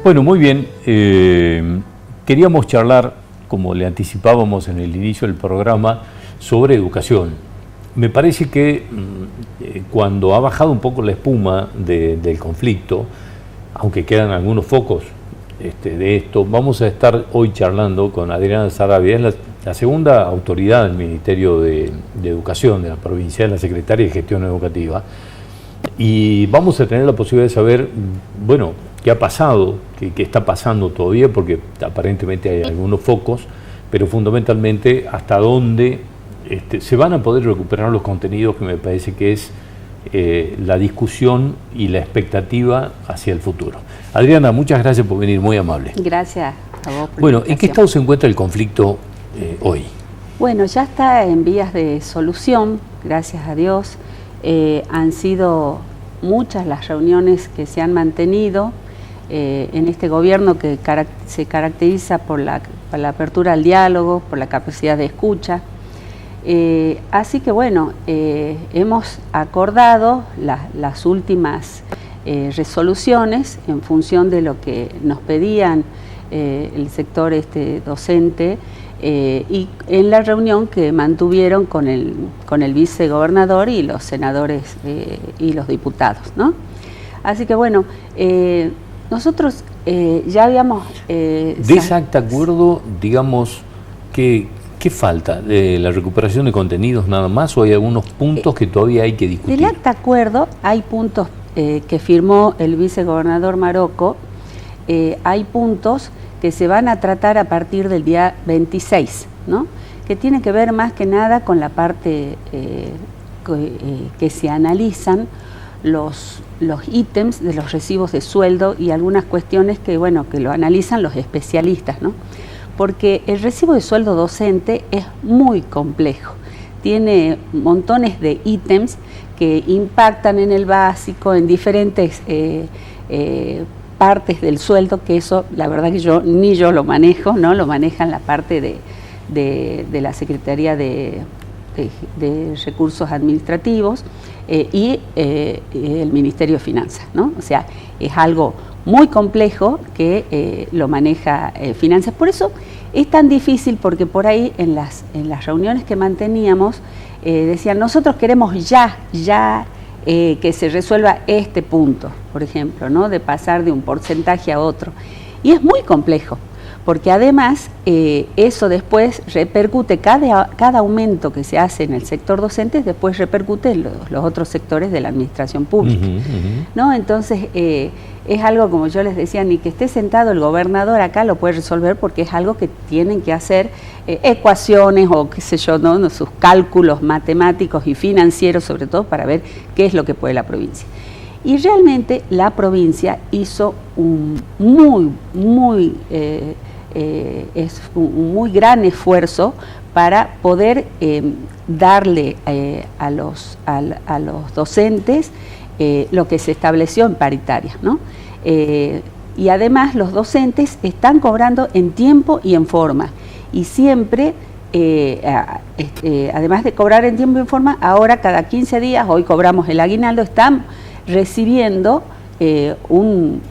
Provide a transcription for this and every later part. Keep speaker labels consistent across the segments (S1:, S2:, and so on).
S1: Bueno, muy bien. Queríamos charlar, como le anticipábamos en el inicio del programa, sobre educación. Me parece que cuando ha bajado un poco la espuma del conflicto, aunque quedan algunos focos de esto, vamos a estar hoy charlando con Adriana Sarabia, es la segunda autoridad del Ministerio de Educación de la provincia, la secretaria de Gestión Educativa, y vamos a tener la posibilidad de saber, bueno, qué ha pasado, qué está pasando todavía, porque aparentemente hay algunos focos, pero fundamentalmente hasta dónde se van a poder recuperar los contenidos, que me parece que es la discusión y la expectativa hacia el futuro. Adriana, muchas gracias por venir, muy amable.
S2: Gracias a vos.
S1: Bueno, ¿en qué estado se encuentra el conflicto hoy?
S2: Bueno, ya está en vías de solución, gracias a Dios. Han sido muchas las reuniones que se han mantenido en este gobierno, que se caracteriza por la apertura al diálogo, por la capacidad de escucha. Así que bueno, hemos acordado las últimas resoluciones en función de lo que nos pedían el sector docente, y en la reunión que mantuvieron con el vicegobernador y los senadores y los diputados, ¿no? Así que bueno, nosotros ya habíamos...
S1: de ese acta acuerdo, digamos, ¿qué falta? ¿La recuperación de contenidos nada más o hay algunos puntos que todavía hay que discutir?
S2: Del acta acuerdo hay puntos que firmó el vicegobernador Marocco, hay puntos que se van a tratar a partir del día 26, ¿no? Que tiene que ver más que nada con la parte que se analizan los ítems de los recibos de sueldo y algunas cuestiones que, bueno, que lo analizan los especialistas, ¿no? Porque el recibo de sueldo docente es muy complejo, tiene montones de ítems que impactan en el básico, en diferentes partes del sueldo, que eso la verdad que ni yo lo manejo, ¿no? Lo manejan la parte de la Secretaría de Recursos Administrativos y el Ministerio de Finanzas, ¿no? O sea, es algo muy complejo que lo maneja Finanzas. Por eso es tan difícil, porque por ahí en las reuniones que manteníamos decían, nosotros queremos ya que se resuelva este punto, por ejemplo, ¿no? De pasar de un porcentaje a otro. Y es muy complejo, porque además eso después repercute, cada aumento que se hace en el sector docente, después repercute en los otros sectores de la administración pública, ¿no? Entonces, es algo, como yo les decía, ni que esté sentado el gobernador acá lo puede resolver, porque es algo que tienen que hacer ecuaciones o qué sé yo, ¿no? Sus cálculos matemáticos y financieros, sobre todo, para ver qué es lo que puede la provincia. Y realmente la provincia hizo un muy gran esfuerzo para poder darle a los docentes lo que se estableció en paritaria, ¿no? Y además los docentes están cobrando en tiempo y en forma, y siempre, además de cobrar en tiempo y en forma, ahora cada 15 días, hoy cobramos el aguinaldo, están recibiendo un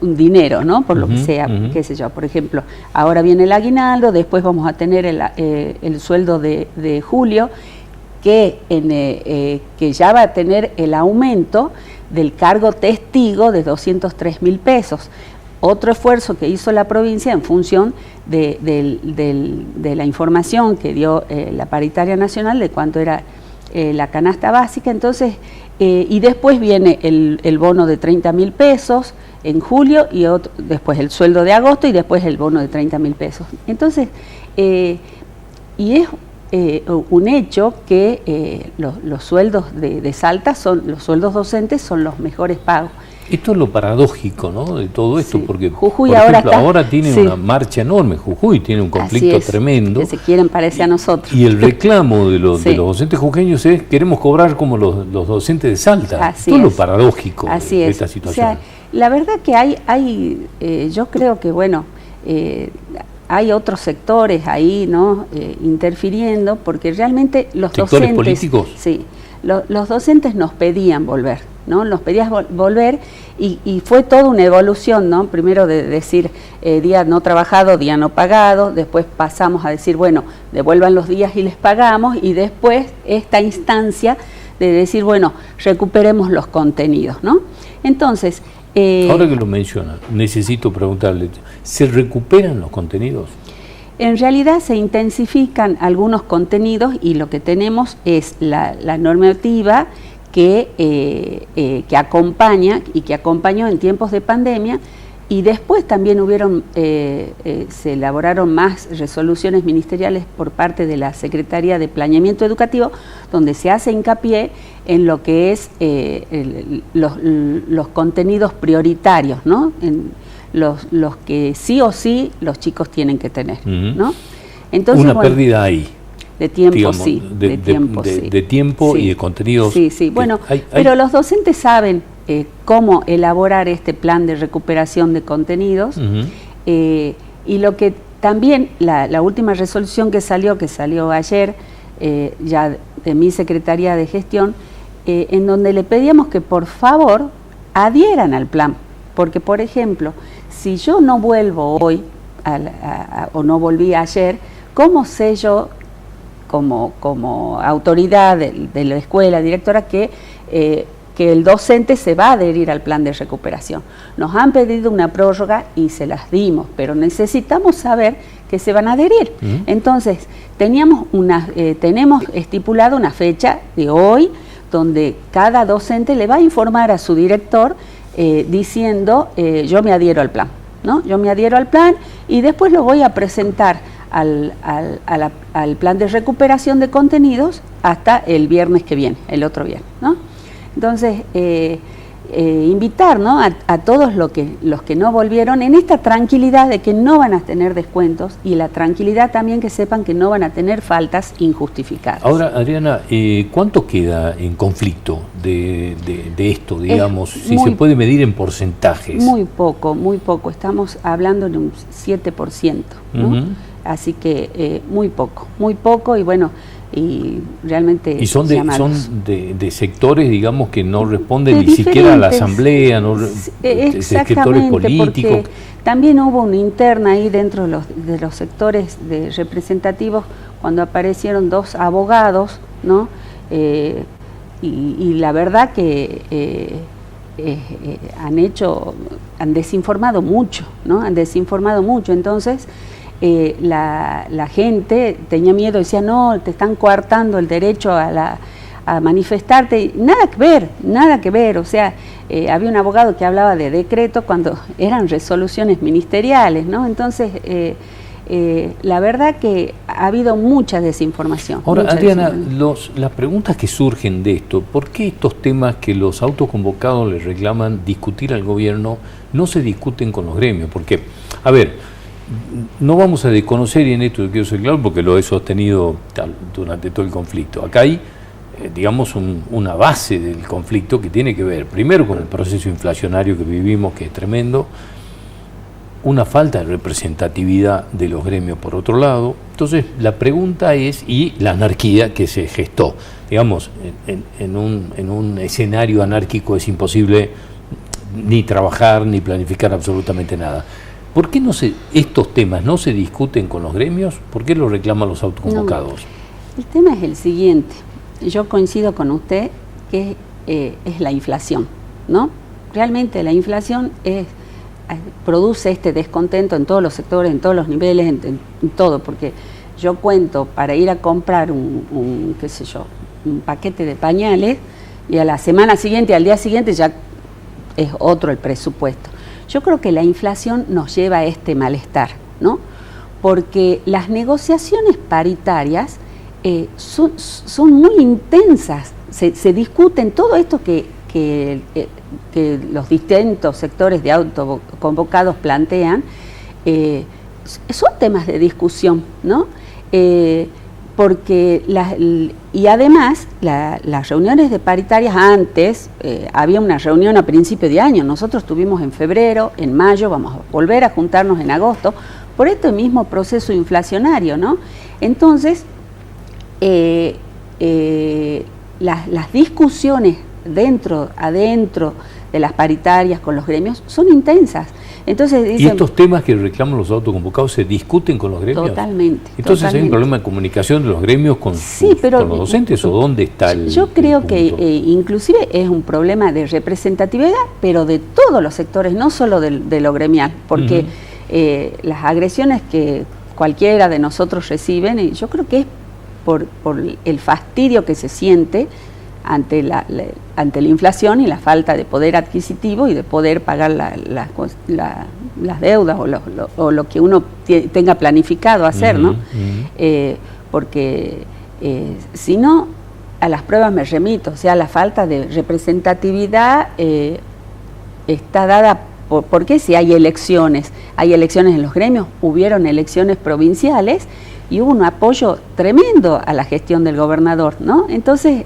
S2: dinero, ¿no? Por lo que sea, qué sé yo, por ejemplo, ahora viene el aguinaldo, después vamos a tener el sueldo de julio, que ya va a tener el aumento del cargo testigo de 203.000 pesos. Otro esfuerzo que hizo la provincia en función de la información que dio la paritaria nacional de cuánto era la canasta básica. Entonces, y después viene el bono de 30.000 pesos en julio, y después el sueldo de agosto, y después el bono de 30.000 pesos. Entonces, y es un hecho que los sueldos de Salta los sueldos docentes son los mejores pagos.
S1: Esto es lo paradójico, ¿no? De todo esto,
S2: sí.
S1: Porque
S2: Jujuy
S1: por ejemplo, ahora tiene
S2: sí.
S1: una marcha enorme. Jujuy tiene un conflicto tremendo.
S2: Que se quieren parecer a nosotros.
S1: Y el reclamo de los docentes jujeños es: queremos cobrar como los docentes de Salta. Esto es lo paradójico de esta situación.
S2: O sea, la verdad que hay yo creo que, bueno, hay otros sectores ahí, ¿no? Interfiriendo, porque realmente los
S1: ¿Sectores
S2: docentes...
S1: políticos?
S2: Sí. los docentes nos pedían volver, ¿no? Nos pedían volver y fue toda una evolución, ¿no? Primero de decir día no trabajado, día no pagado, después pasamos a decir, bueno, devuelvan los días y les pagamos, y después esta instancia de decir, bueno, recuperemos los contenidos, ¿no? Entonces...
S1: ahora que lo menciona, necesito preguntarle, ¿se recuperan los contenidos?
S2: En realidad se intensifican algunos contenidos y lo que tenemos es la normativa que acompaña y que acompañó en tiempos de pandemia, y después también se elaboraron más resoluciones ministeriales por parte de la Secretaría de Planeamiento Educativo, donde se hace hincapié en lo que es los contenidos prioritarios, ¿no? Los que sí o sí los chicos tienen que tener, ¿no? Entonces,
S1: una pérdida ahí.
S2: De tiempo, digamos, sí.
S1: De tiempo y de contenidos.
S2: Sí, sí. Bueno, pero los docentes saben cómo elaborar este plan de recuperación de contenidos, y lo que también, la última resolución que salió ayer, ya de mi Secretaría de Gestión, en donde le pedíamos que por favor adhieran al plan, porque por ejemplo, si yo no vuelvo hoy o no volví ayer, ¿cómo sé yo como autoridad de la escuela, directora, que el docente se va a adherir al plan de recuperación? Nos han pedido una prórroga y se las dimos, pero necesitamos saber que se van a adherir. Entonces, tenemos estipulado una fecha de hoy, donde cada docente le va a informar a su director diciendo, yo me adhiero al plan, ¿no? Yo me adhiero al plan y después lo voy a presentar al plan de recuperación de contenidos hasta el viernes que viene, el otro viernes, ¿no? Entonces, invitar, ¿no?, a todos los que no volvieron en esta tranquilidad de que no van a tener descuentos, y la tranquilidad también que sepan que no van a tener faltas injustificadas.
S1: Ahora, Adriana, ¿cuánto queda en conflicto de esto, digamos, si se puede medir en porcentajes?
S2: Muy poco, estamos hablando de un 7%, ¿no? Así que muy poco, y bueno, y realmente...
S1: Y son de sectores, digamos, que no responden ni siquiera a la asamblea, de sectores políticos.
S2: Porque también hubo una interna ahí dentro de los sectores representativos, cuando aparecieron 2 abogados, ¿no? Y la verdad que han desinformado mucho, ¿no? Han desinformado mucho, entonces... la gente tenía miedo, decía, no, te están coartando el derecho a manifestarte. Nada que ver, o sea, había un abogado que hablaba de decreto cuando eran resoluciones ministeriales, ¿no? Entonces, la verdad que ha habido mucha desinformación.
S1: Ahora, Adriana, las preguntas que surgen de esto, ¿por qué estos temas que los autoconvocados les reclaman discutir al gobierno no se discuten con los gremios? Porque, a ver, no vamos a desconocer, y en esto quiero ser claro porque lo he sostenido durante todo el conflicto. Acá hay, digamos, una base del conflicto que tiene que ver, primero, con el proceso inflacionario que vivimos, que es tremendo, una falta de representatividad de los gremios por otro lado. Entonces, la pregunta es, y la anarquía que se gestó, digamos, en un escenario anárquico es imposible ni trabajar ni planificar absolutamente nada. ¿Por qué estos temas no se discuten con los gremios? ¿Por qué lo reclaman los autoconvocados?
S2: No, el tema es el siguiente. Yo coincido con usted que es la inflación, ¿no? Realmente la inflación produce este descontento en todos los sectores, en todos los niveles, en todo, porque yo cuento para ir a comprar un paquete de pañales, y a la semana siguiente, al día siguiente ya es otro el presupuesto. Yo creo que la inflación nos lleva a este malestar, ¿no? Porque las negociaciones paritarias son muy intensas, se discuten todo esto que los distintos sectores de autoconvocados plantean, son temas de discusión, ¿no? Porque y además las reuniones de paritarias antes, había una reunión a principio de año, nosotros tuvimos en febrero, en mayo, vamos a volver a juntarnos en agosto, por este mismo proceso inflacionario, ¿no? Entonces, las discusiones adentro de las paritarias con los gremios son intensas. Entonces dicen,
S1: ¿y estos temas que reclaman los autoconvocados se discuten con los gremios?
S2: Totalmente.
S1: Entonces
S2: totalmente.
S1: ¿hay un problema de comunicación de los gremios con los docentes o dónde está el
S2: Yo creo
S1: el
S2: que
S1: punto?
S2: Inclusive es un problema de representatividad, pero de todos los sectores, no solo de lo gremial, porque las agresiones que cualquiera de nosotros reciben, y yo creo que es por el fastidio que se siente ante la inflación y la falta de poder adquisitivo y de poder pagar las deudas o lo que uno tenga planificado hacer, ¿no? Porque si no, a las pruebas me remito, o sea, la falta de representatividad está dada porque si hay elecciones en los gremios, hubieron elecciones provinciales y hubo un apoyo tremendo a la gestión del gobernador, ¿no? Entonces,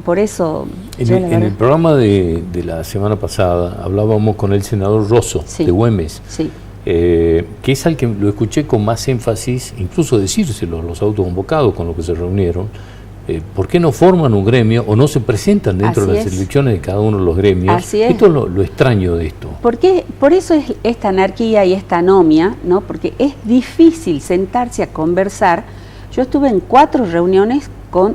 S2: por eso...
S1: En el programa de la semana pasada hablábamos con el senador Rosso,
S2: sí,
S1: de Güemes,
S2: sí,
S1: que es al que lo escuché con más énfasis, incluso decírselo a los autoconvocados con los que se reunieron. ¿Por qué no forman un gremio o no se presentan dentro de las elecciones de cada uno de los gremios?
S2: Así es.
S1: Esto es lo extraño de esto.
S2: Porque por eso es esta anarquía y esta anomia, ¿no? Porque es difícil sentarse a conversar. Yo estuve en 4 reuniones con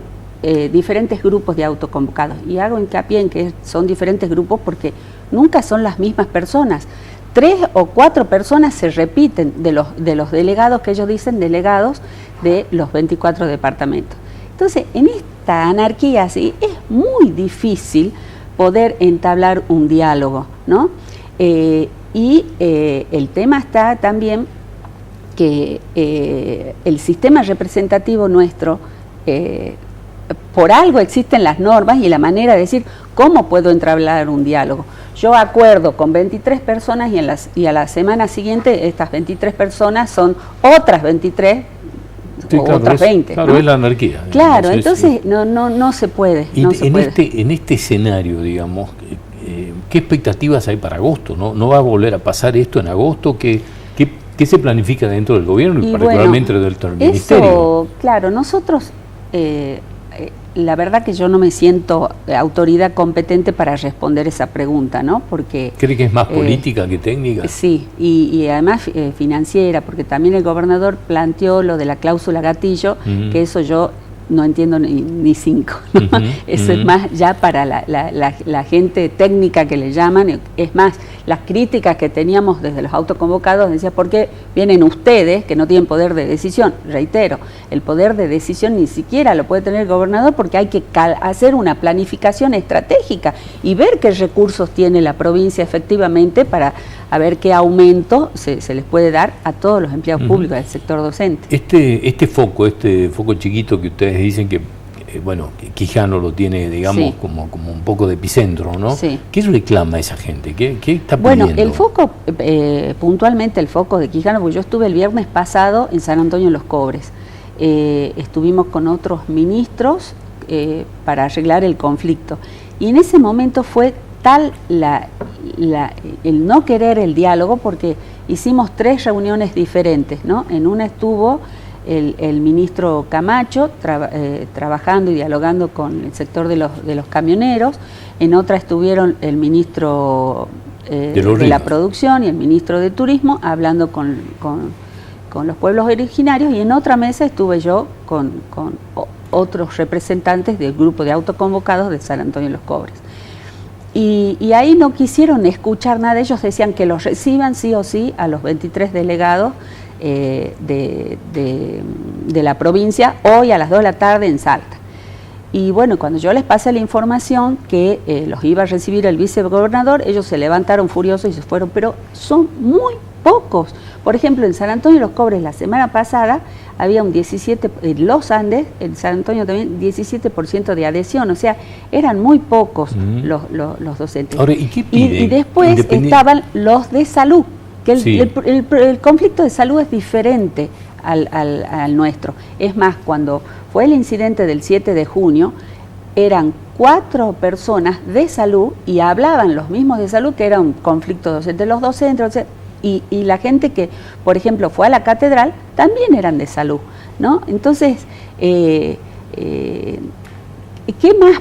S2: diferentes grupos de autoconvocados y hago hincapié en que son diferentes grupos porque nunca son las mismas personas. 3 o 4 personas se repiten de los delegados que ellos dicen delegados de los 24 departamentos. Entonces, en esta anarquía así es muy difícil poder entablar un diálogo, ¿no? El tema está también que el sistema representativo nuestro, por algo existen las normas y la manera de decir cómo puedo entablar un diálogo. Yo acuerdo con 23 personas y a la semana siguiente estas 23 personas son otras 23
S1: sí,
S2: o
S1: claro,
S2: otras 20.
S1: Claro,
S2: ¿no?
S1: es la anarquía.
S2: Claro, entonces no se puede.
S1: En este escenario, digamos, ¿qué expectativas hay para agosto? ¿No va a volver a pasar esto en agosto? ¿Qué se planifica dentro del gobierno y particularmente dentro del ministerio?
S2: Eso, claro, nosotros, la verdad que yo no me siento autoridad competente para responder esa pregunta, ¿no? Porque
S1: ¿cree que es más política que técnica?
S2: Sí, y además financiera, porque también el gobernador planteó lo de la cláusula gatillo, que eso yo no entiendo ni 5, ¿no? Eso es más ya para la gente técnica que le llaman. Es más, las críticas que teníamos desde los autoconvocados decía, ¿por qué vienen ustedes que no tienen poder de decisión? Reitero, el poder de decisión ni siquiera lo puede tener el gobernador porque hay que hacer una planificación estratégica y ver qué recursos tiene la provincia efectivamente para a ver qué aumento se les puede dar a todos los empleados públicos del sector docente.
S1: Este foco chiquito que ustedes dicen que, que Quijano lo tiene, digamos, sí, como un poco de epicentro, ¿no? Sí. ¿Qué reclama esa gente? ¿Qué está pidiendo?
S2: Bueno, el foco, puntualmente el foco de Quijano, porque yo estuve el viernes pasado en San Antonio de los Cobres. Estuvimos con otros ministros para arreglar el conflicto. Y en ese momento fue tal el no querer el diálogo, porque hicimos 3 reuniones diferentes, ¿no? En una estuvo el ministro Camacho trabajando y dialogando con el sector de los camioneros, en otra estuvieron el ministro de la producción y el ministro de turismo hablando con los pueblos originarios, y en otra mesa estuve yo con otros representantes del grupo de autoconvocados de San Antonio de los Cobres. Y ahí no quisieron escuchar nada. Ellos decían que los reciban sí o sí a los 23 delegados de la provincia hoy a las 2 de la tarde en Salta. Y bueno, cuando yo les pasé la información que los iba a recibir el vicegobernador, ellos se levantaron furiosos y se fueron, pero son muy pocos. Por ejemplo, en San Antonio de los Cobres la semana pasada había un 17%, en los Andes, en San Antonio también, 17% de adhesión, o sea, eran muy pocos los docentes.
S1: Ahora, ¿y qué piden?
S2: Y después estaban los de salud, que el conflicto de salud es diferente al nuestro. Es más, cuando fue el incidente del 7 de junio, eran 4 personas de salud y hablaban los mismos de salud que era un conflicto docente. Los docentes y la gente que, por ejemplo, fue a la catedral, también eran de salud, ¿no? Entonces, ¿Qué más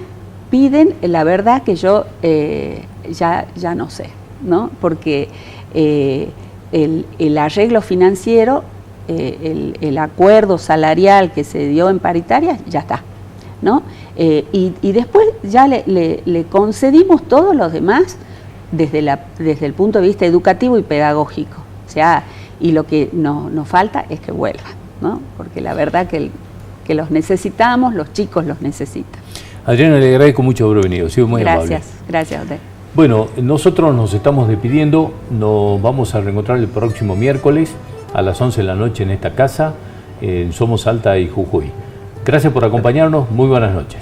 S2: piden? La verdad que yo ya no sé, ¿no? Porque el arreglo financiero, el acuerdo salarial que se dio en paritarias, ya está, ¿no? Y después ya le concedimos todos los demás desde el punto de vista educativo y pedagógico. O sea, y lo que nos falta es que vuelvan, ¿no? Porque la verdad que los necesitamos, los chicos los necesitan.
S1: Adriana, le agradezco mucho haber venido, ha sido muy amable.
S2: Gracias a usted.
S1: Bueno, nosotros nos estamos despidiendo, nos vamos a reencontrar el próximo miércoles a las 11 de la noche en esta casa, en Somos Salta y Jujuy. Gracias por acompañarnos, muy buenas noches.